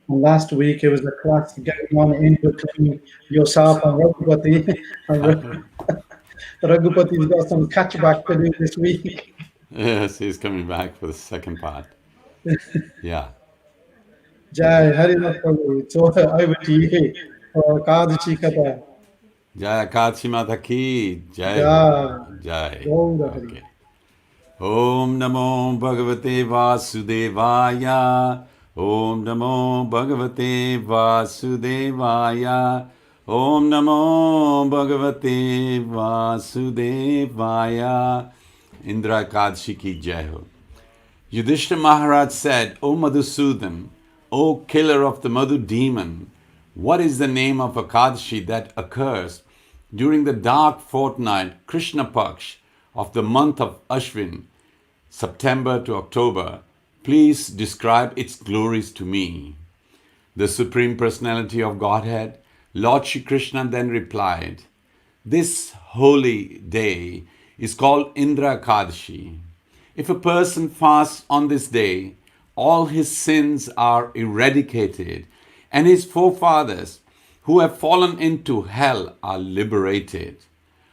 And last week it was a class going on in between yourself and Raghupati. And Raghupati's got some catch back to do this week. Yes, he's coming back for the second part. Yeah. Jai Harinath Prabhu. So over to you for Kadachi Kata. Jai Kachi Mata ki Jai Ho. Jai. Jai. Gaura Hari. Okay. Om Namo Bhagavate Vasudevaya. Om Namo Bhagavate Vasudevaya. Om Namo Bhagavate Vasudevaya. Indra Kadshi ki Jai Ho. Yudhishthira Maharaj said, O Madhusudan, O killer of the Madhu demon, what is the name of Akadashi that occurs during the dark fortnight, Krishna Paksh, of the month of Ashwin, September to October? Please describe its glories to me. The Supreme Personality of Godhead, Lord Shri Krishna, then replied, this holy day is called Indra Kadashi. If a person fasts on this day, all his sins are eradicated, and his forefathers who have fallen into hell are liberated.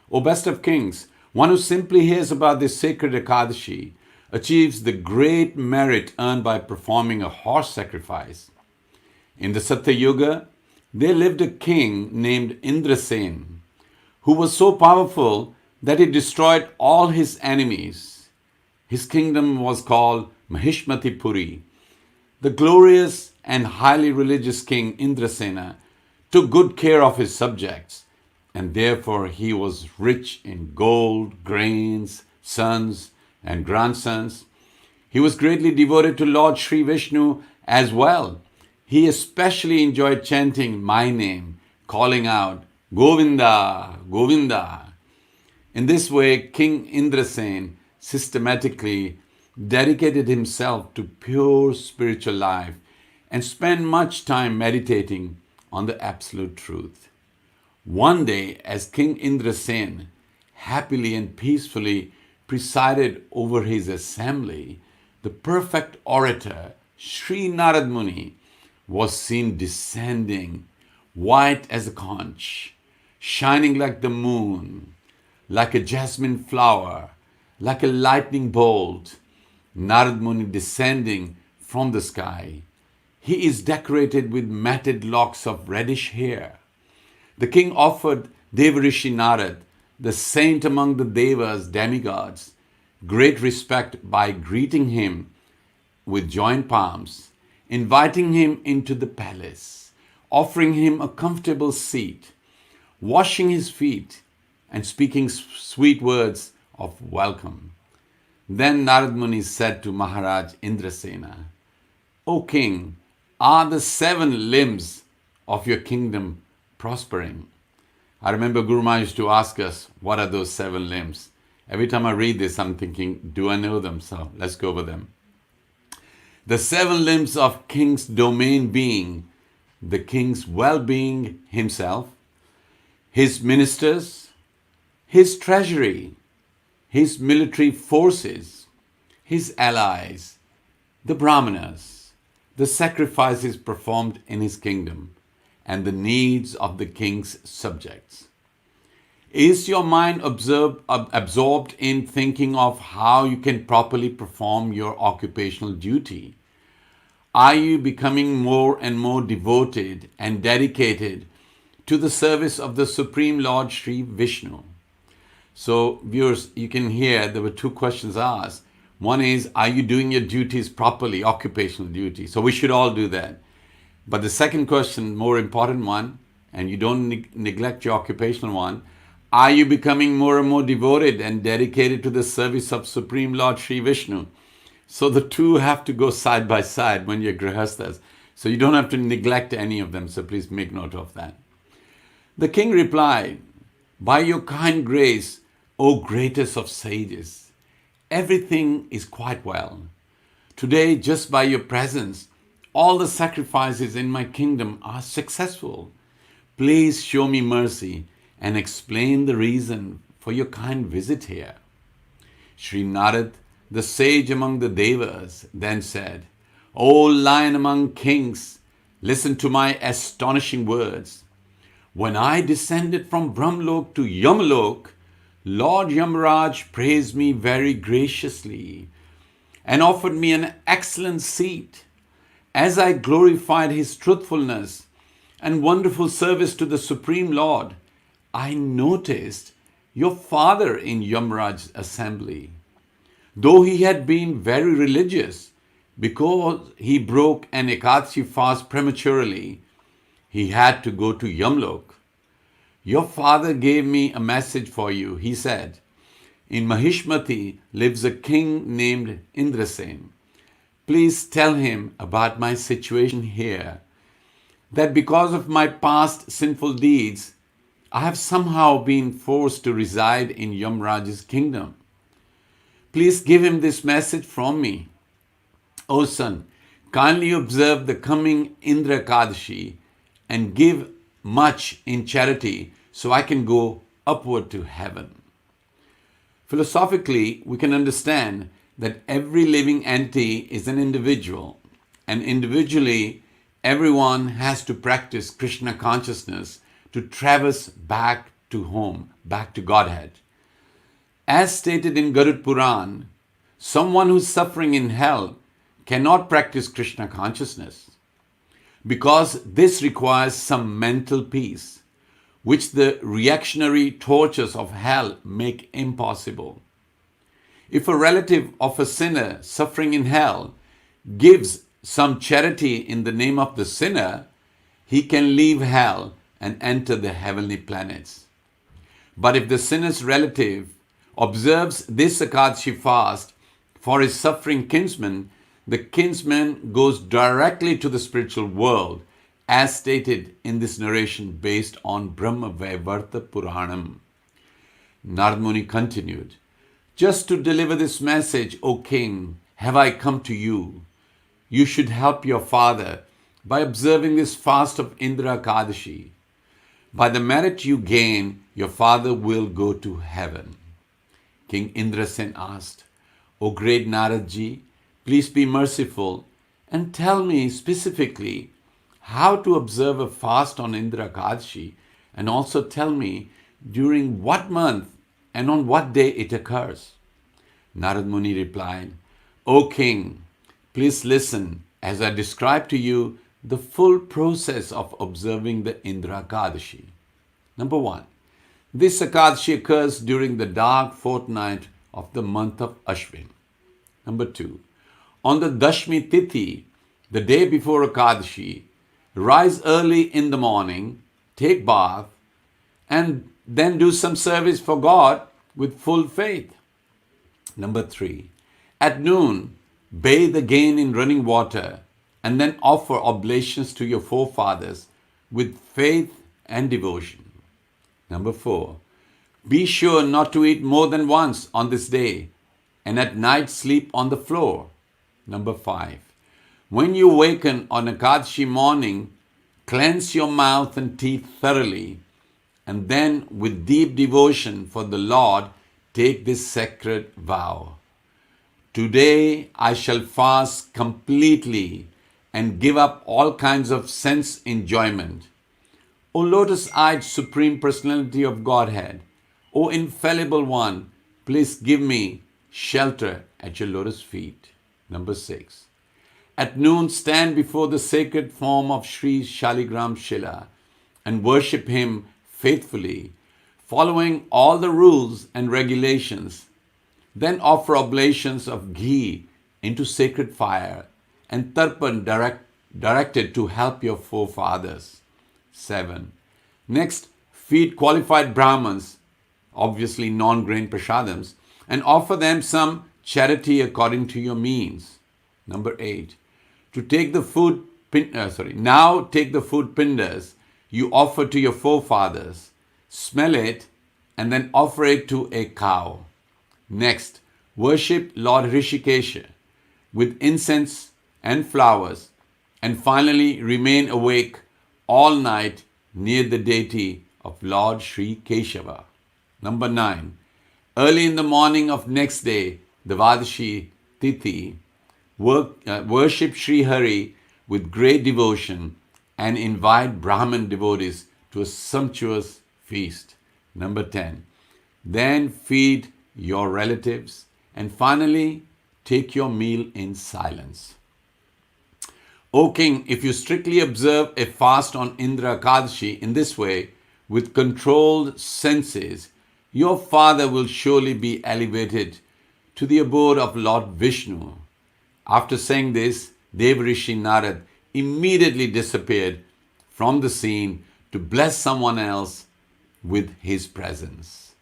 O best of kings, one who simply hears about this sacred Ekadashi achieves the great merit earned by performing a horse sacrifice. In the Satya Yuga, there lived a king named Indrasen, who was so powerful that he destroyed all his enemies. His kingdom was called Mahishmati Puri. The glorious and highly religious king Indrasena took good care of his subjects, and therefore he was rich in gold, grains, sons, and grandsons. He was greatly devoted to Lord Sri Vishnu as well. He especially enjoyed chanting my name, calling out, Govinda, Govinda. In this way, King Indrasen systematically dedicated himself to pure spiritual life and spent much time meditating on the absolute truth. One day, as King Indrasen happily and peacefully presided over his assembly, the perfect orator, Sri Narad Muni, was seen descending, white as a conch, shining like the moon, like a jasmine flower, like a lightning bolt. Narad Muni descending from the sky. He is decorated with matted locks of reddish hair. The king offered Devarishi Narad, the saint among the Devas, demigods, great respect by greeting him with joined palms, inviting him into the palace, offering him a comfortable seat, washing his feet, and speaking sweet words of welcome. Then Narad Muni said to Maharaj Indrasena, O king, are the 7 limbs of your kingdom prospering? I remember Guru Maharaj used to ask us, what are those 7 limbs? Every time I read this, I'm thinking, do I know them? So let's go over them. The 7 limbs of king's domain being the king's well-being himself, his ministers, his treasury, his military forces, his allies, the brahmanas, the sacrifices performed in his kingdom, and the needs of the king's subjects. Is your mind absorbed in thinking of how you can properly perform your occupational duty? Are you becoming more and more devoted and dedicated to the service of the Supreme Lord Sri Vishnu? So, viewers, you can hear there were 2 questions asked. One is, are you doing your duties properly, occupational duty? So we should all do that. But the second question, more important one, and you don't neglect your occupational one, are you becoming more and more devoted and dedicated to the service of Supreme Lord Sri Vishnu? So the two have to go side by side when you're grihasthas. So you don't have to neglect any of them. So please make note of that. The king replied, by your kind grace, O greatest of sages, everything is quite well. Today, just by your presence, all the sacrifices in my kingdom are successful. Please show me mercy and explain the reason for your kind visit here. Sri Narad, the sage among the Devas, then said, O lion among kings, Listen to my astonishing words. When I descended from Brahmlok to Yamlok, Lord Yamaraj praised me very graciously and offered me an excellent seat. As I glorified his truthfulness and wonderful service to the Supreme Lord, I noticed your father in Yamaraj's assembly. Though he had been very religious, because he broke an Ekadashi fast prematurely, he had to go to Yamlok. Your father gave me a message for you. He said, in Mahishmati lives a king named Indrasen. Please tell him about my situation here, that because of my past sinful deeds, I have somehow been forced to reside in Yamaraj's kingdom. Please give him this message from me. O son, kindly observe the coming Indra Ekadashi and give much in charity so I can go upward to heaven. Philosophically, we can understand that every living entity is an individual, and individually, everyone has to practice Krishna consciousness to traverse back to home, back to Godhead. As stated in Garud Puran, someone who's suffering in hell cannot practice Krishna consciousness because this requires some mental peace, which the reactionary tortures of hell make impossible. If a relative of a sinner suffering in hell gives some charity in the name of the sinner, he can leave hell and enter the heavenly planets. But if the sinner's relative observes this Ekadashi fast for his suffering kinsman, the kinsman goes directly to the spiritual world, as stated in this narration based on Brahma Vaivarta Puranam. Narad Muni continued, just to deliver this message, O king, have I come to you. You should help your father by observing this fast of Indra Ekadashi. By the merit you gain, your father will go to heaven. King Indrasen asked, O great Naradji, please be merciful and tell me specifically how to observe a fast on Indra Ekadashi, and also tell me during what month and on what day it occurs. Narad Muni replied, O king, please listen as I describe to you the full process of observing the Indra Ekadashi. Number 1. This Ekadashi occurs during the dark fortnight of the month of Ashwin. Number 2. On the Dashmi Tithi, the day before Ekadashi, rise early in the morning, take bath, and then do some service for God with full faith. Number 3. At noon, bathe again in running water and then offer oblations to your forefathers with faith and devotion. Number 4. Be sure not to eat more than once on this day, and at night sleep on the floor. Number 5. When you awaken on Ekadashi morning, cleanse your mouth and teeth thoroughly, and then with deep devotion for the Lord, take this sacred vow. Today I shall fast completely and give up all kinds of sense enjoyment. O lotus-eyed Supreme Personality of Godhead, O infallible one, please give me shelter at your lotus feet. Number 6. At noon, stand before the sacred form of Sri Shaligram Shila and worship him faithfully, following all the rules and regulations. Then offer oblations of ghee into sacred fire and tarpan directed to help your forefathers. 7. Next, feed qualified Brahmins, obviously non-grain prasadams, and offer them some charity according to your means. Number 8. Now take the food pindas you offer to your forefathers, smell it, and then offer it to a cow. Next, worship Lord Rishikesha with incense and flowers, and finally remain awake all night near the deity of Lord Sri Keshava. Number 9. Early in the morning of next day, the Vadashi Tithi, worship Sri Hari with great devotion and invite Brahmin devotees to a sumptuous feast. Number 10. Then feed your relatives. And finally, take your meal in silence. O king, if you strictly observe a fast on Indra Ekadashi in this way, with controlled senses, your father will surely be elevated to the abode of Lord Vishnu. After saying this, Devrishi Narad immediately disappeared from the scene to bless someone else with his presence.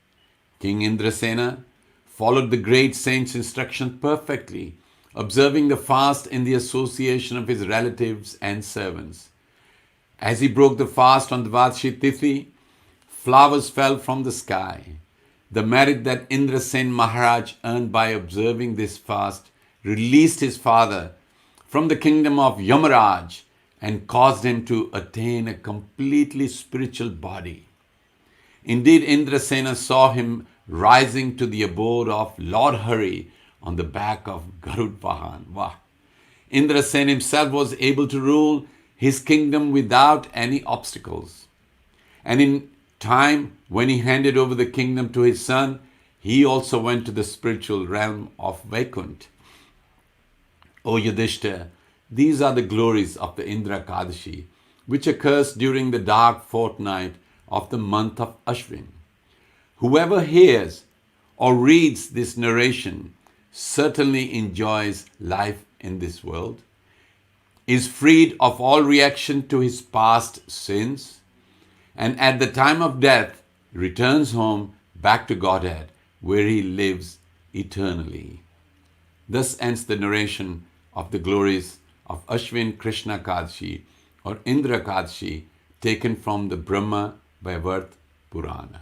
King Indrasena followed the great saint's instructions perfectly, observing the fast in the association of his relatives and servants. As he broke the fast on Dvadashi Tithi, flowers fell from the sky. The merit that Indrasen Maharaj earned by observing this fast released his father from the kingdom of Yamaraj and caused him to attain a completely spiritual body. Indeed, Indrasena saw him rising to the abode of Lord Hari on the back of Garud Vahan. Wow. Indrasen himself was able to rule his kingdom without any obstacles. And in time, when he handed over the kingdom to his son, he also went to the spiritual realm of Vaikunt. O Yudhishthira, these are the glories of the Indra Ekadashi, which occurs during the dark fortnight of the month of Ashwin. Whoever hears or reads this narration certainly enjoys life in this world, is freed of all reaction to his past sins, and at the time of death returns home back to Godhead, where he lives eternally. Thus ends the narration of the glories of Ashwin Krishna Ekadashi or Indra Ekadashi, taken from the Brahma Vaivarta Purana.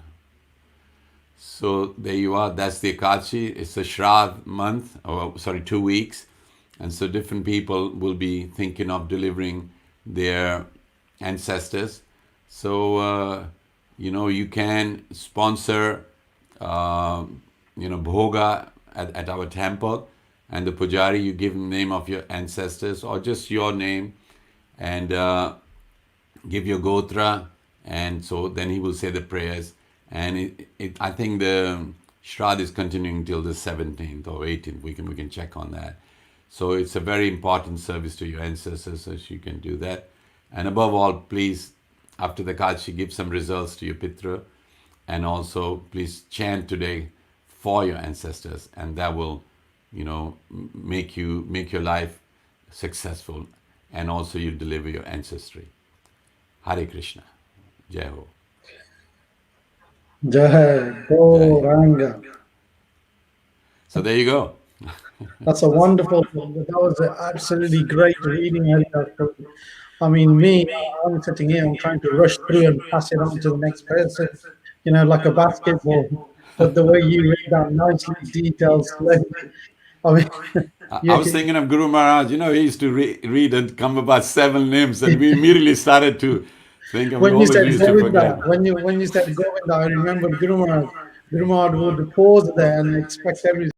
So there you are, that's the Ekadashi. It's a Shraddha month, 2 weeks. And so different people will be thinking of delivering their ancestors. So, you can sponsor, bhoga at our temple, and the pujari, you give him the name of your ancestors or just your name, and give your gotra, and so then he will say the prayers. And I think the Shraddha is continuing till the 17th or 18th. We can check on that. So it's a very important service to your ancestors, so you can do that. And above all, please, after the Ekadashi, give some results to your Pitra, and also please chant today for your ancestors, and that will, make your life successful, and also you deliver your ancestry. Hare Krishna. Jai Ho. Jai Gauranga. So there you go. That's a wonderful, that was an absolutely great reading, Harikatha. I mean, I'm sitting here, I'm trying to rush through and pass it on to the next person, like a basketball. But the way you read that nicely detailed, I mean, I was thinking of Guru Maharaj. He used to read and come about 7 names, and we immediately started to think of when you said used to Govinda, forget. when you said Govinda, I remember Guru Maharaj. Guru Maharaj would pause there and expect every